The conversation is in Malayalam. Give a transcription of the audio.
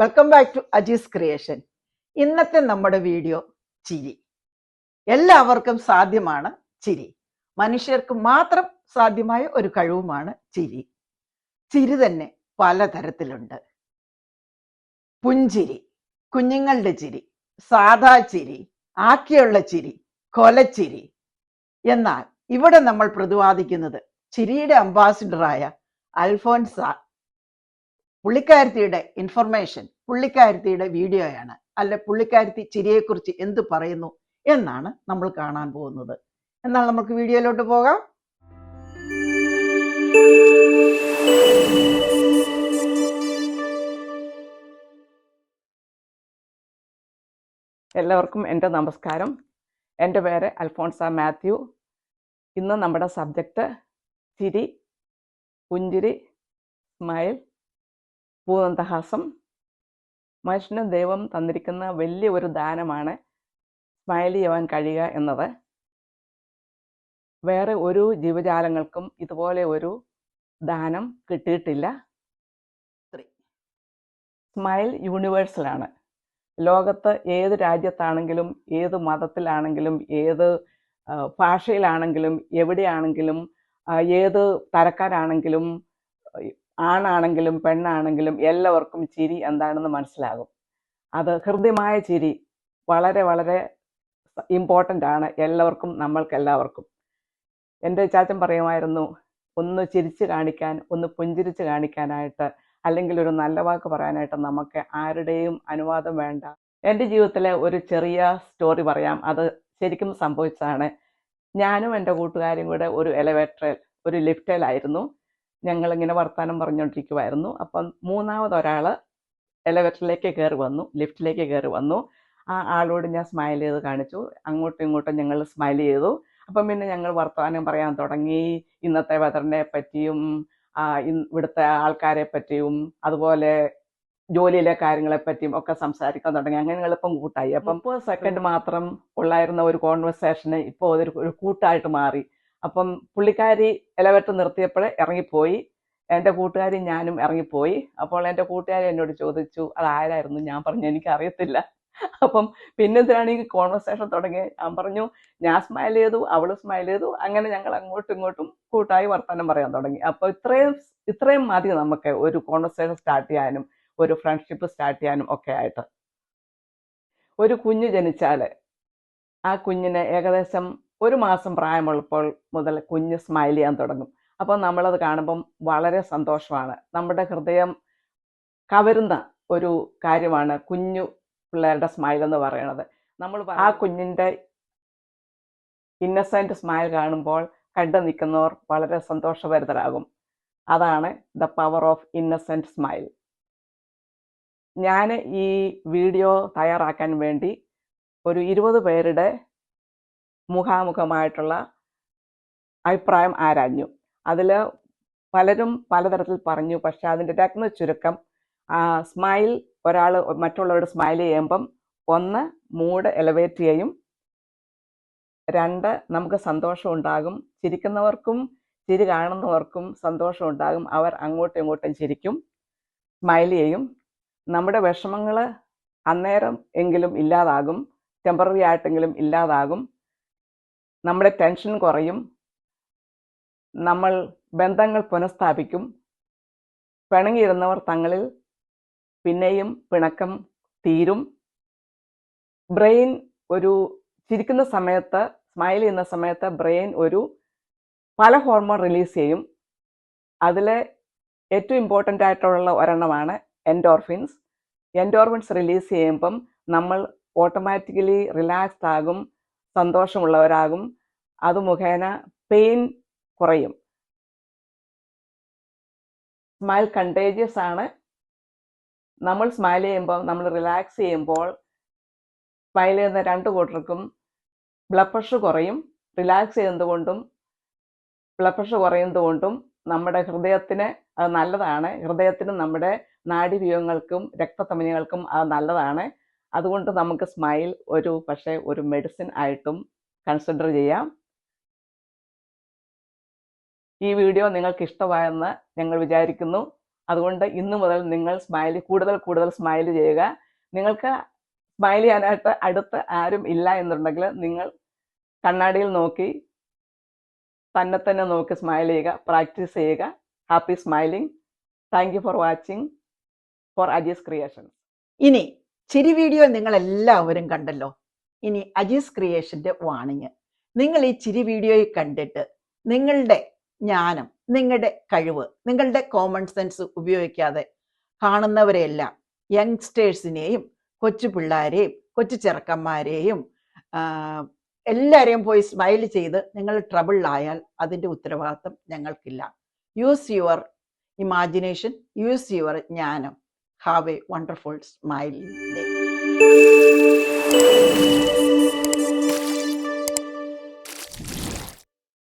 Welcome back to Ajees creation. ഇന്നത്തെ നമ്മുടെ വീഡിയോ ചിരി. എല്ലാവർക്കും സാധ്യമാണ് ചിരി. മനുഷ്യർക്ക് മാത്രം സാധ്യമായ ഒരു കഴിവുമാണ് ചിരി. ചിരി തന്നെ പലതരത്തിലുണ്ട്. പുഞ്ചിരി, കുഞ്ഞുങ്ങളുടെ ചിരി, സാധാ ചിരി, ആക്കിയുള്ള ചിരി, കൊലച്ചിരി. എന്നാൽ ഇവിടെ നമ്മൾ പ്രതിപാദിക്കുന്നത് ചിരിയുടെ അംബാസിഡറായ അൽഫോൻസ. പുള്ളിക്കാരത്തിയുടെ ഇൻഫർമേഷൻ, പുള്ളിക്കാരത്തിയുടെ വീഡിയോയാണ്. അല്ല, പുള്ളിക്കാരത്തി ചിരിയെക്കുറിച്ച് എന്ത് പറയുന്നു എന്നാണ് നമ്മൾ കാണാൻ പോകുന്നത്. എന്നാൽ നമുക്ക് വീഡിയോയിലോട്ട് പോകാം. എല്ലാവർക്കും എൻ്റെ നമസ്കാരം. എൻ്റെ പേര് അൽഫോൺസ മാത്യു. ഇന്ന് നമ്മുടെ സബ്ജക്റ്റ് ചിരി, പുഞ്ചിരി, സ്മൈൽ, പൂന്തഹാസം. മനുഷ്യന് ദൈവം തന്നിരിക്കുന്ന വലിയ ഒരു ദാനമാണ് സ്മൈൽ ചെയ്യുവാൻ കഴിയുക എന്നത്. വേറെ ഒരു ജീവജാലങ്ങൾക്കും ഇതുപോലെ ഒരു ദാനം കിട്ടിയിട്ടില്ല. സ്മൈൽ യൂണിവേഴ്സലാണ്. ലോകത്ത് ഏത് രാജ്യത്താണെങ്കിലും, ഏത് മതത്തിലാണെങ്കിലും, ഏത് ഭാഷയിലാണെങ്കിലും, എവിടെയാണെങ്കിലും, ഏത് തരക്കാരാണെങ്കിലും, ആണാണെങ്കിലും പെണ്ണാണെങ്കിലും എല്ലാവർക്കും ചിരി എന്താണെന്ന് മനസ്സിലാകും. അത് ഹൃദ്യമായ ചിരി വളരെ വളരെ ഇമ്പോർട്ടൻ്റ് ആണ് എല്ലാവർക്കും, നമ്മൾക്കെല്ലാവർക്കും. എൻ്റെ ചാച്ചൻ പറയുമായിരുന്നു, ഒന്ന് ചിരിച്ച് കാണിക്കാൻ, ഒന്ന് പുഞ്ചിരിച്ച് കാണിക്കാനായിട്ട്, അല്ലെങ്കിൽ ഒരു നല്ല വാക്ക് പറയാനായിട്ട് നമുക്ക് ആരുടെയും അനുവാദം വേണ്ട. എൻ്റെ ജീവിതത്തിലെ ഒരു ചെറിയ സ്റ്റോറി പറയാം. അത് ശരിക്കും സംഭവിച്ചതാണ്. ഞാനും എൻ്റെ കൂട്ടുകാരും കൂടെ ഒരു ഒരു ലിഫ്റ്റിലായിരുന്നു. ഞങ്ങളിങ്ങനെ വർത്തമാനം പറഞ്ഞുകൊണ്ടിരിക്കുമായിരുന്നു. അപ്പം മൂന്നാമതൊരാൾ ലിഫ്റ്റിലേക്ക് കയറി വന്നു. ആ ആളോട് ഞാൻ സ്മൈൽ ചെയ്ത് കാണിച്ചു. അങ്ങോട്ടും ഇങ്ങോട്ടും ഞങ്ങൾ സ്മൈൽ ചെയ്തു. അപ്പം പിന്നെ ഞങ്ങൾ വർത്തമാനം പറയാൻ തുടങ്ങി. ഇന്നത്തെ വെതറിനെ പറ്റിയും ഇവിടുത്തെ ആൾക്കാരെ പറ്റിയും അതുപോലെ ജോലിയിലെ കാര്യങ്ങളെ പറ്റിയും ഒക്കെ സംസാരിക്കാൻ തുടങ്ങി. അങ്ങനെ എളുപ്പം കൂട്ടായി. അപ്പം 30 സെക്കൻഡ് മാത്രം ഉള്ളായിരുന്ന ഒരു കോൺവെർസേഷന് ഇപ്പോൾ ഒരു കൂട്ടായിട്ട് മാറി. അപ്പം പുള്ളിക്കാരി എലവേറ്റർ നിർത്തിയപ്പോൾ ഇറങ്ങിപ്പോയി. എൻ്റെ കൂട്ടുകാരി ഞാനും ഇറങ്ങിപ്പോയി. അപ്പോൾ എൻ്റെ കൂട്ടുകാരി എന്നോട് ചോദിച്ചു അതാരായിരുന്നു. ഞാൻ പറഞ്ഞു എനിക്കറിയത്തില്ല. അപ്പം പിന്നെന്തിനാണ് ഈ കോൺവെർസേഷൻ തുടങ്ങിയത്. ഞാൻ പറഞ്ഞു ഞാൻ സ്മൈൽ ചെയ്തു, അവൾ സ്മൈൽ ചെയ്തു. അങ്ങനെ ഞങ്ങൾ അങ്ങോട്ടും ഇങ്ങോട്ടും കൂട്ടായി വർത്തമാനം പറയാൻ തുടങ്ങി. അപ്പോൾ ഇത്രയും മതി നമുക്ക് ഒരു കോൺവെർസേഷൻ സ്റ്റാർട്ട് ചെയ്യാനും ഒരു ഫ്രണ്ട്ഷിപ്പ് സ്റ്റാർട്ട് ചെയ്യാനും ഒക്കെ ആയിട്ട്. ഒരു കുഞ്ഞ് ജനിച്ചാൽ ആ കുഞ്ഞിന് ഏകദേശം 1 മാസം പ്രായമുള്ളപ്പോൾ മുതൽ കുഞ്ഞ് സ്മൈൽ ചെയ്യാൻ തുടങ്ങും. അപ്പോൾ നമ്മളത് കാണുമ്പം വളരെ സന്തോഷമാണ്. നമ്മുടെ ഹൃദയം കവരുന്ന ഒരു കാര്യമാണ് കുഞ്ഞു പിള്ളേരുടെ സ്മൈൽ എന്ന് പറയുന്നത്. നമ്മൾ ആ കുഞ്ഞിൻ്റെ ഇന്നസെൻ്റ് സ്മൈൽ കാണുമ്പോൾ കണ്ടു നിൽക്കുന്നവർ വളരെ സന്തോഷഭരിതരാകും. അതാണ് the power of innocent smile. ഞാൻ ഈ വീഡിയോ തയ്യാറാക്കാൻ വേണ്ടി ഒരു 20 പേരുടെ മുഖാമുഖമായിട്ടുള്ള അഭിപ്രായം ആരാഞ്ഞു. അതിൽ പലരും പലതരത്തിൽ പറഞ്ഞു. പക്ഷെ അതിൻ്റെ രത്ന ചുരുക്കം, സ്മൈൽ ഒരാൾ മറ്റുള്ളവരോട് സ്മൈൽ ചെയ്യുമ്പം 1 മൂഡ് എലവേറ്റ് ചെയ്യും, 2 നമുക്ക് സന്തോഷം ഉണ്ടാകും, ചിരിക്കുന്നവർക്കും ചിരി കാണുന്നവർക്കും സന്തോഷം ഉണ്ടാകും, അവർ അങ്ങോട്ടും ഇങ്ങോട്ടും ചിരിക്കും, സ്മൈൽ ചെയ്യും. നമ്മുടെ വിഷമങ്ങൾ അന്നേരം എങ്കിലും ഇല്ലാതാകും, ടെമ്പററി ആയിട്ടെങ്കിലും ഇല്ലാതാകും, നമ്മുടെ ടെൻഷൻ കുറയും, നമ്മൾ ബന്ധങ്ങൾ പുനഃസ്ഥാപിക്കും, പിണങ്ങിയിരുന്നവർ തങ്ങളിൽ പിന്നെയും പിണക്കം തീരും. ബ്രെയിൻ ചിരിക്കുന്ന സമയത്ത്, സ്മൈൽ ചെയ്യുന്ന സമയത്ത് ബ്രെയിൻ പല ഹോർമോൺ റിലീസ് ചെയ്യും. അതിൽ ഏറ്റവും ഇമ്പോർട്ടൻ്റ് ആയിട്ടുള്ള ഒരെണ്ണമാണ് എൻഡോർഫിൻസ്. എൻഡോർഫിൻസ് റിലീസ് ചെയ്യുമ്പം നമ്മൾ ഓട്ടോമാറ്റിക്കലി റിലാക്സ്ഡ് ആകും, സന്തോഷമുള്ളവരാകും. അത് മുഖേന പെയിൻ കുറയും. സ്മൈൽ കണ്ടേജിയസ് ആണ്. നമ്മൾ സ്മൈൽ ചെയ്യുമ്പോൾ, നമ്മൾ റിലാക്സ് ചെയ്യുമ്പോൾ സ്മൈൽ ചെയ്യുന്ന 2 കൂട്ടർക്കും ബ്ലഡ് പ്രഷർ കുറയും. റിലാക്സ് ചെയ്യുന്നതുകൊണ്ടും ബ്ലഡ് പ്രഷർ കുറയുന്നതുകൊണ്ടും നമ്മുടെ ഹൃദയത്തിന് അത് നല്ലതാണ്. ഹൃദയത്തിനും നമ്മുടെ നാഡീവ്യൂഹങ്ങൾക്കും രക്തധമനികൾക്കും അത് നല്ലതാണ്. അതുകൊണ്ട് നമുക്ക് സ്മൈൽ ഒരു മെഡിസിൻ ആയിട്ടും കൺസിഡർ ചെയ്യാം. ഈ വീഡിയോ നിങ്ങൾക്ക് ഇഷ്ടമായെന്ന് ഞങ്ങൾ വിചാരിക്കുന്നു. അതുകൊണ്ട് ഇന്ന് മുതൽ നിങ്ങൾ കൂടുതൽ സ്മൈൽ ചെയ്യുക. നിങ്ങൾക്ക് സ്മൈൽ ചെയ്യാനായിട്ട് അടുത്ത് ആരും ഇല്ല എന്നുണ്ടെങ്കിൽ നിങ്ങൾ കണ്ണാടിയിൽ നോക്കി തന്നെ നോക്കി സ്മൈൽ ചെയ്യുക, പ്രാക്ടീസ് ചെയ്യുക. Happy smiling. Thank you for watching four Aji's creations. ഇനി ചിരി വീഡിയോ നിങ്ങൾ എല്ലാവരും കണ്ടല്ലോ. ഇനി അജീസ് ക്രിയേഷന്റെ വാണിങ്. നിങ്ങൾ ഈ ചിരി വീഡിയോയിൽ കണ്ടിട്ട് നിങ്ങളുടെ ജ്ഞാനം, നിങ്ങളുടെ കഴിവ്, നിങ്ങളുടെ കോമൺ സെൻസ് ഉപയോഗിക്കാതെ കാണുന്നവരെയെല്ലാം, യങ്സ്റ്റേഴ്സിനെയും കൊച്ചു പിള്ളേരെയും കൊച്ചു ചെറുക്കന്മാരെയും എല്ലാവരെയും പോയി സ്മൈൽ ചെയ്ത് നിങ്ങൾ ട്രബിളിലായാൽ അതിൻ്റെ ഉത്തരവാദിത്വം ഞങ്ങൾക്കില്ല. Use your imagination, use your ജ്ഞാനം. Have a wonderful smiling day.